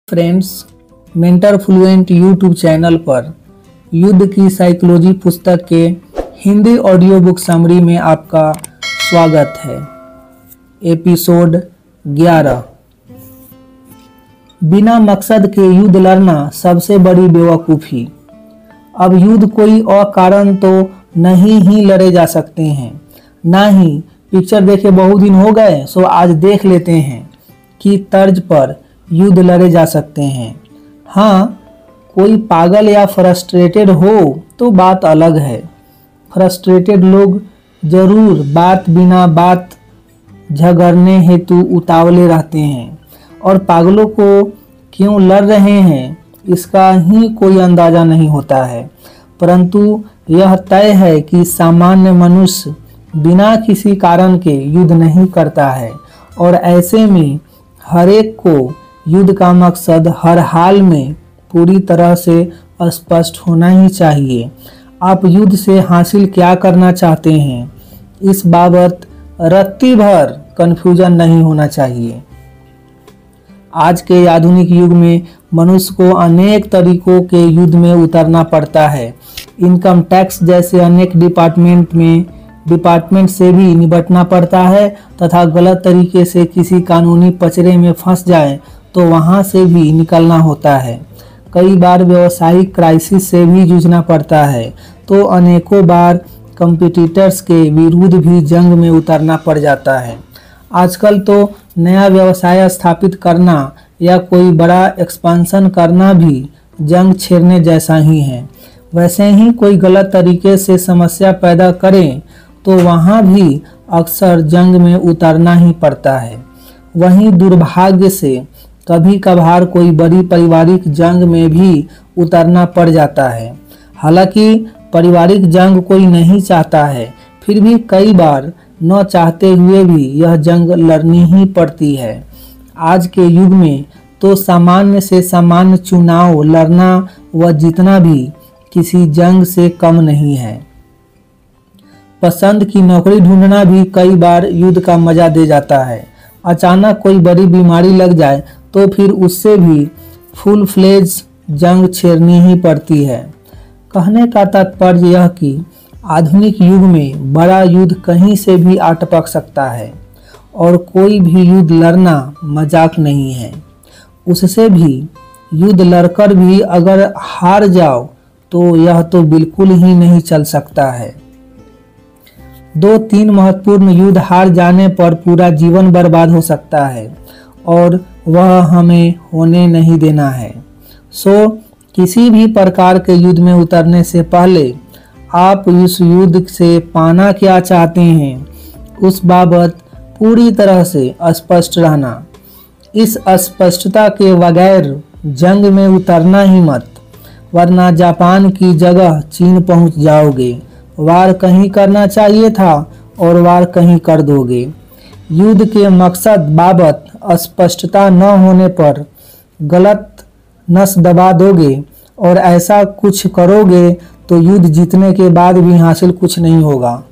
Friends, mentor fluent YouTube channel पर युद्ध की साइकोलॉजी पुस्तक के हिंदी ऑडियो बुक समरी में आपका स्वागत है। एपिसोड 11। बिना मकसद के युद्ध लड़ना सबसे बड़ी बेवकूफ़ी। अब युद्ध कोई अकारण तो नहीं ही लड़े जा सकते हैं, ना ही पिक्चर देखे बहुत दिन हो गए सो आज देख लेते हैं कि तर्ज पर युद्ध लड़े जा सकते हैं। हाँ, कोई पागल या फ्रस्ट्रेटेड हो तो बात अलग है। फ्रस्ट्रेटेड लोग जरूर बात बिना बात झगड़ने हेतु उतावले रहते हैं और पागलों को क्यों लड़ रहे हैं इसका ही कोई अंदाजा नहीं होता है। परंतु यह तय है कि सामान्य मनुष्य बिना किसी कारण के युद्ध नहीं करता है और ऐसे में हरेक को युद्ध का मकसद हर हाल में पूरी तरह से स्पष्ट होना ही चाहिए। आप युद्ध से हासिल क्या करना चाहते हैं इस बाबत रत्ती भर कन्फ्यूजन नहीं होना चाहिए। आज के आधुनिक युग में मनुष्य को अनेक तरीकों के युद्ध में उतरना पड़ता है। इनकम टैक्स जैसे अनेक डिपार्टमेंट से भी निपटना पड़ता है तथा गलत तरीके से किसी कानूनी पचड़े में फंस जाए तो वहां से भी निकलना होता है। कई बार व्यावसायिक क्राइसिस से भी जूझना पड़ता है तो अनेकों बार कंपटीटर्स के विरुद्ध भी जंग में उतरना पड़ जाता है। आजकल तो नया व्यवसाय स्थापित करना या कोई बड़ा एक्सपेंशन करना भी जंग छेड़ने जैसा ही है। वैसे ही कोई गलत तरीके से समस्या पैदा करें तो वहाँ भी अक्सर जंग में उतरना ही पड़ता है। वहीं दुर्भाग्य से कभी कभार कोई बड़ी पारिवारिक जंग में भी उतरना पड़ जाता है। हालांकि पारिवारिक जंग कोई नहीं चाहता है, फिर भी कई बार न चाहते हुए भी यह जंग लड़नी ही पड़ती है। आज के युग में तो सामान्य से सामान्य चुनाव लड़ना व जीतना भी किसी जंग से कम नहीं है। पसंद की नौकरी ढूंढना भी कई बार युद्ध का मजा दे जाता है। अचानक कोई बड़ी बीमारी लग जाए तो फिर उससे भी फुल फ्लेज जंग छेड़नी ही पड़ती है। कहने का तात्पर्य यह कि आधुनिक युग में बड़ा युद्ध कहीं से भी आ टपक सकता है और कोई भी युद्ध लड़ना मजाक नहीं है। उससे भी युद्ध लड़कर भी अगर हार जाओ तो यह तो बिल्कुल ही नहीं चल सकता है। 2-3 महत्वपूर्ण युद्ध हार जाने पर पूरा जीवन बर्बाद हो सकता है और वह हमें होने नहीं देना है। सो किसी भी प्रकार के युद्ध में उतरने से पहले आप इस युद्ध से पाना क्या चाहते हैं उस बाबत पूरी तरह से स्पष्ट रहना। इस स्पष्टता के बगैर जंग में उतरना ही मत, वरना जापान की जगह चीन पहुंच जाओगे। वार कहीं करना चाहिए था और वार कहीं कर दोगे। युद्ध के मकसद बाबत स्पष्टता न होने पर गलत नस दबा दोगे और ऐसा कुछ करोगे तो युद्ध जीतने के बाद भी हासिल कुछ नहीं होगा।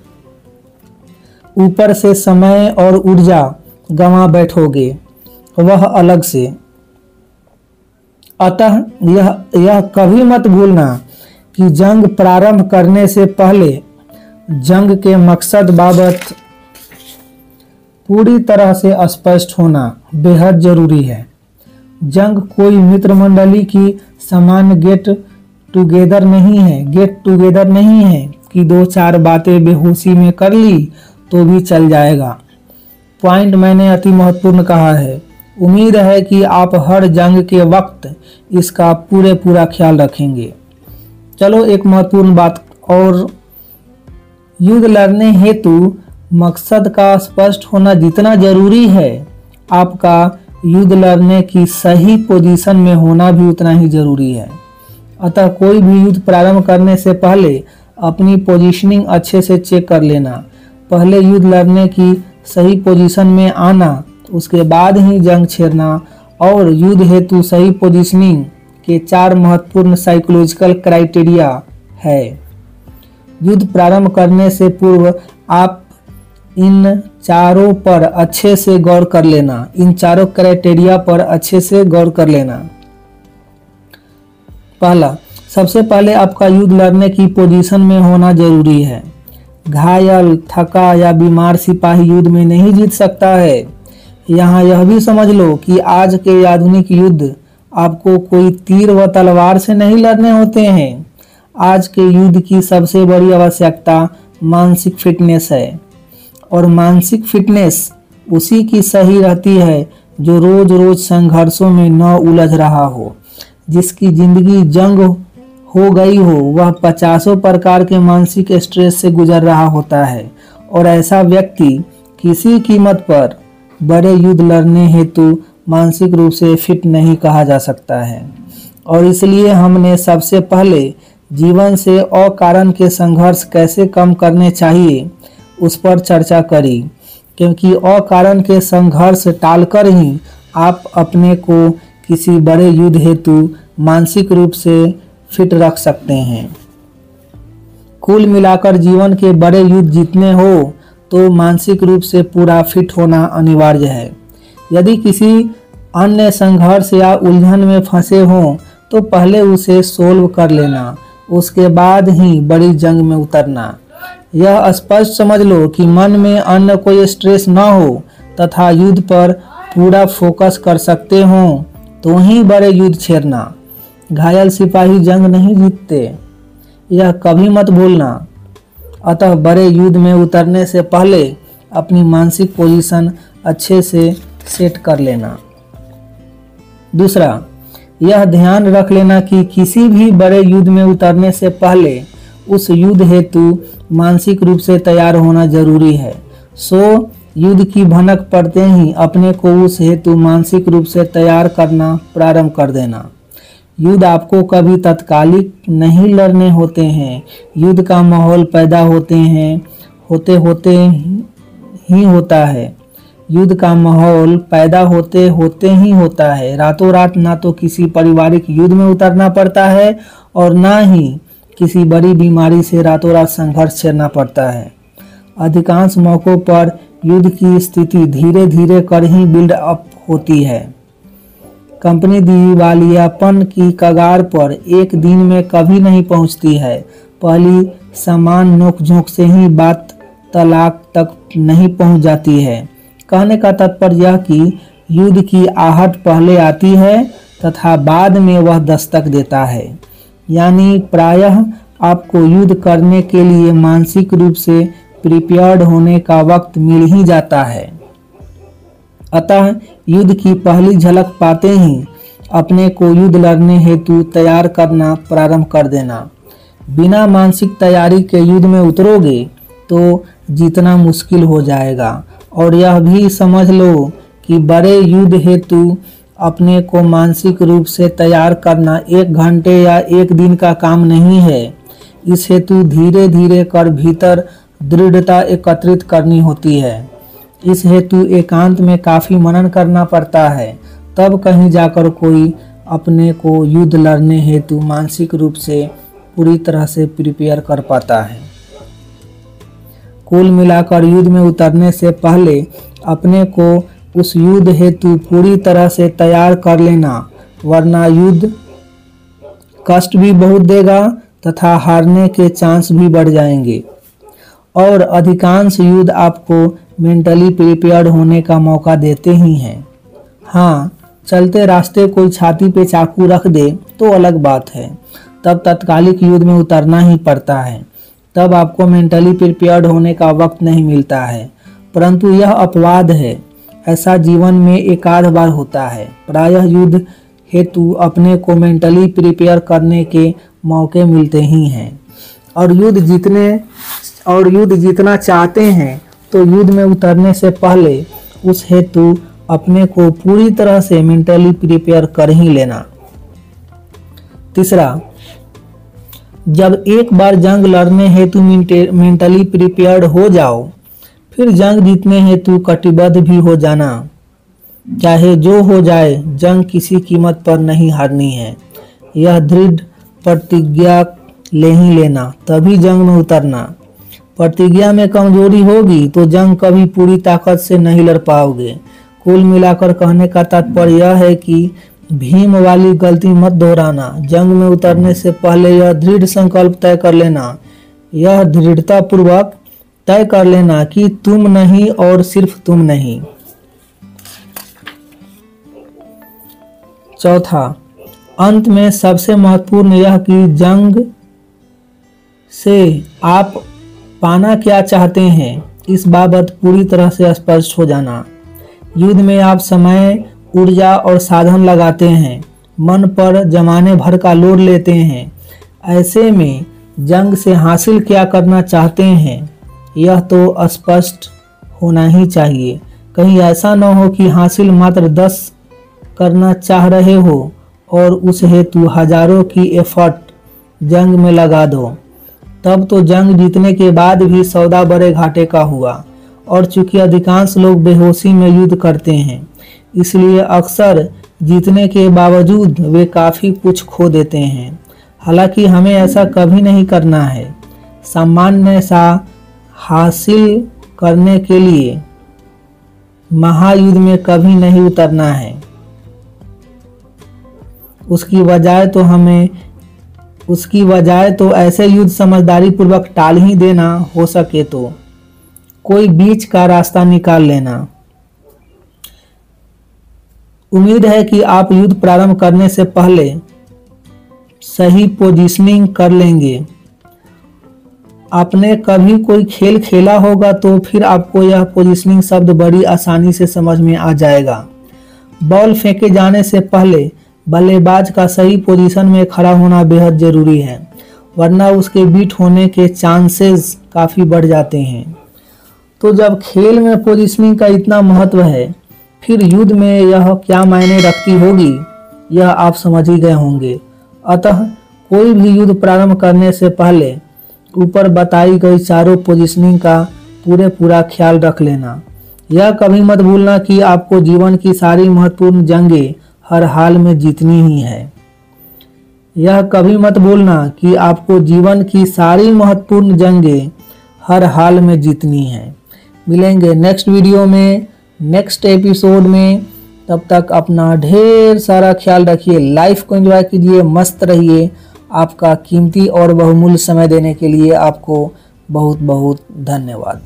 ऊपर से समय और ऊर्जा गंवा बैठोगे वह अलग से। अतः यह कभी मत भूलना कि जंग प्रारंभ करने से पहले जंग के मकसद बाबत पूरी तरह से स्पष्ट होना बेहद जरूरी है। जंग कोई मित्र मंडली की सामान्य गेट टुगेदर नहीं है कि 2-4 बातें बेहोशी में कर ली तो भी चल जाएगा। पॉइंट मैंने अति महत्वपूर्ण कहा है। उम्मीद है कि आप हर जंग के वक्त इसका पूरा ख्याल रखेंगे। चलो एक महत्वपूर्ण बात और, युद्ध लड़ने हेतु मकसद का स्पष्ट होना जितना जरूरी है, आपका युद्ध लड़ने की सही पोजीशन में होना भी उतना ही जरूरी है। अतः कोई भी युद्ध प्रारंभ करने से पहले अपनी पोजीशनिंग अच्छे से चेक कर लेना। पहले युद्ध लड़ने की सही पोजीशन में आना, उसके बाद ही जंग छेड़ना। और युद्ध हेतु सही पोजीशनिंग के 4 महत्वपूर्ण साइकोलॉजिकल क्राइटेरिया है। युद्ध प्रारंभ करने से पूर्व आप इन चारों पर अच्छे से गौर कर लेना। इन चारों क्राइटेरिया पर अच्छे से गौर कर लेना। पहला, सबसे पहले आपका युद्ध लड़ने की पोजीशन में होना जरूरी है। घायल, थका या बीमार सिपाही युद्ध में नहीं जीत सकता है। यहाँ यह भी समझ लो कि आज के आधुनिक युद्ध आपको कोई तीर व तलवार से नहीं लड़ने होते हैं। आज के युद्ध की सबसे बड़ी आवश्यकता मानसिक फिटनेस है, और मानसिक फिटनेस उसी की सही रहती है जो रोज रोज संघर्षों में न उलझ रहा हो। जिसकी जिंदगी जंग हो गई हो, वह 50 प्रकार के मानसिक स्ट्रेस से गुजर रहा होता है, और ऐसा व्यक्ति किसी कीमत पर बड़े युद्ध लड़ने हेतु मानसिक रूप से फिट नहीं कहा जा सकता है। और इसलिए हमने सबसे पहले जीवन से अकारण के संघर्ष कैसे कम करने चाहिए उस पर चर्चा करी, क्योंकि अकारण के संघर्ष टालकर ही आप अपने को किसी बड़े युद्ध हेतु मानसिक रूप से फिट रख सकते हैं। कुल मिलाकर जीवन के बड़े युद्ध जीतने हो तो मानसिक रूप से पूरा फिट होना अनिवार्य है। यदि किसी अन्य संघर्ष या उलझन में फंसे हों तो पहले उसे सोल्व कर लेना, उसके बाद ही बड़ी जंग में उतरना। यह स्पष्ट समझ लो कि मन में अन्य कोई स्ट्रेस न हो तथा युद्ध पर पूरा फोकस कर सकते हो तो ही बड़े युद्ध छेड़ना। घायल सिपाही जंग नहीं जीतते, यह कभी मत भूलना। अतः बड़े युद्ध में उतरने से पहले अपनी मानसिक पोजीशन अच्छे से सेट कर लेना। दूसरा, यह ध्यान रख लेना कि किसी भी बड़े युद्ध में उतरने से पहले उस युद्ध हेतु मानसिक रूप से तैयार होना जरूरी है। सो युद्ध की भनक पड़ते ही अपने को उस हेतु मानसिक रूप से तैयार करना प्रारंभ कर देना। युद्ध आपको कभी तत्कालिक नहीं लड़ने होते हैं। युद्ध का माहौल पैदा होते ही होता है। युद्ध का माहौल पैदा होते ही होता है। रातों रात ना तो किसी पारिवारिक युद्ध में उतरना पड़ता है और ना ही किसी बड़ी बीमारी से रातों रात संघर्ष छेड़ना पड़ता है। अधिकांश मौकों पर युद्ध की स्थिति धीरे धीरे कर ही बिल्ड अप होती है। कंपनी दिवालियापन की कगार पर एक दिन में कभी नहीं पहुंचती है। पहली समान नोकझोंक से ही बात तलाक तक नहीं पहुंच जाती है। कहने का तात्पर्य यह कि युद्ध की आहट पहले आती है तथा बाद में वह दस्तक देता है। यानी प्रायः आपको युद्ध करने के लिए मानसिक रूप से प्रिपेयर्ड होने का वक्त मिल ही जाता है। अतः युद्ध की पहली झलक पाते ही अपने को युद्ध लड़ने हेतु तैयार करना प्रारंभ कर देना। बिना मानसिक तैयारी के युद्ध में उतरोगे तो जीतना मुश्किल हो जाएगा। और यह भी समझ लो कि बड़े युद्ध हेतु अपने को मानसिक रूप से तैयार करना 1 घंटे या 1 दिन का काम नहीं है। इस हेतु धीरे धीरे कर भीतर दृढ़ता एकत्रित करनी होती है। इस हेतु एकांत में काफी मनन करना पड़ता है, तब कहीं जाकर कोई अपने को युद्ध लड़ने हेतु मानसिक रूप से पूरी तरह से प्रिपेयर कर पाता है। कुल मिलाकर युद्ध में उतरने से पहले अपने को उस युद्ध हेतु पूरी तरह से तैयार कर लेना, वरना युद्ध कष्ट भी बहुत देगा तथा हारने के चांस भी बढ़ जाएंगे। और अधिकांश युद्ध आपको मेंटली प्रिपेयर्ड होने का मौका देते ही हैं। हाँ, चलते रास्ते कोई छाती पे चाकू रख दे तो अलग बात है, तब तत्कालिक युद्ध में उतरना ही पड़ता है। तब आपको मेंटली प्रिपेयर्ड होने का वक्त नहीं मिलता है। परंतु यह अपवाद है, ऐसा जीवन में एक आध बार होता है। प्रायः युद्ध हेतु अपने को मेंटली प्रिपेयर करने के मौके मिलते ही हैं। और युद्ध जीतना चाहते हैं तो युद्ध में उतरने से पहले उस हेतु अपने को पूरी तरह से मेंटली प्रिपेयर कर ही लेना। तीसरा, जब एक बार जंग लड़ने हेतु मेंटली प्रिपेयर्ड हो जाओ, फिर जंग जीतने हेतु कटिबद्ध भी हो जाना। चाहे जो हो जाए, जंग किसी कीमत पर नहीं हारनी है। यह दृढ़ प्रतिज्ञा ले ही लेना, तभी जंग में उतरना। प्रतिज्ञा में कमजोरी होगी तो जंग कभी पूरी ताकत से नहीं लड़ पाओगे। कुल मिलाकर कहने का तात्पर्य यह है कि भीम वाली गलती मत दोहराना। जंग में उतरने से पहले यह दृढ़ संकल्प तय कर लेना, यह दृढ़ता पूर्वक तय कर लेना कि तुम नहीं और सिर्फ तुम नहीं। चौथा, अंत में सबसे महत्वपूर्ण यह कि जंग से आप पाना क्या चाहते हैं इस बाबत पूरी तरह से स्पष्ट हो जाना। युद्ध में आप समय, ऊर्जा और साधन लगाते हैं, मन पर जमाने भर का लोड लेते हैं। ऐसे में जंग से हासिल क्या करना चाहते हैं यह तो स्पष्ट होना ही चाहिए। कहीं ऐसा न हो कि हासिल मात्र 10 करना चाह रहे हो और उस हेतु हजारों की एफर्ट जंग में लगा दो। तब तो जंग जीतने के बाद भी सौदा बड़े घाटे का हुआ। और चूंकि अधिकांश लोग बेहोशी में युद्ध करते हैं, इसलिए अक्सर जीतने के बावजूद वे काफ़ी कुछ खो देते हैं। हालांकि हमें ऐसा कभी नहीं करना है। सामान्य सा हासिल करने के लिए महायुद्ध में कभी नहीं उतरना है। उसकी बजाय तो ऐसे युद्ध समझदारी पूर्वक टाल ही देना, हो सके तो कोई बीच का रास्ता निकाल लेना। उम्मीद है कि आप युद्ध प्रारंभ करने से पहले सही पोजीशनिंग कर लेंगे। आपने कभी कोई खेल खेला होगा तो फिर आपको यह पोजीशनिंग शब्द बड़ी आसानी से समझ में आ जाएगा। बॉल फेंके जाने से पहले बल्लेबाज का सही पोजीशन में खड़ा होना बेहद जरूरी है, वरना उसके बीट होने के चांसेस काफ़ी बढ़ जाते हैं। तो जब खेल में पोजीशनिंग का इतना महत्व है, फिर युद्ध में यह क्या मायने रखती होगी यह आप समझ ही गए होंगे। अतः कोई भी युद्ध प्रारंभ करने से पहले ऊपर बताई गई चारों पोजीशनिंग का पूरा ख्याल रख लेना। यह कभी मत भूलना कि आपको जीवन की सारी महत्वपूर्ण जंगें हर हाल में जीतनी ही है। यह कभी मत भूलना कि आपको जीवन की सारी महत्वपूर्ण जंगें हर हाल में जीतनी है। मिलेंगे नेक्स्ट वीडियो में, नेक्स्ट एपिसोड में। तब तक अपना ढेर सारा ख्याल रखिए, लाइफ को एंजॉय कीजिए, मस्त रहिए। आपका कीमती और बहुमूल्य समय देने के लिए आपको बहुत बहुत धन्यवाद।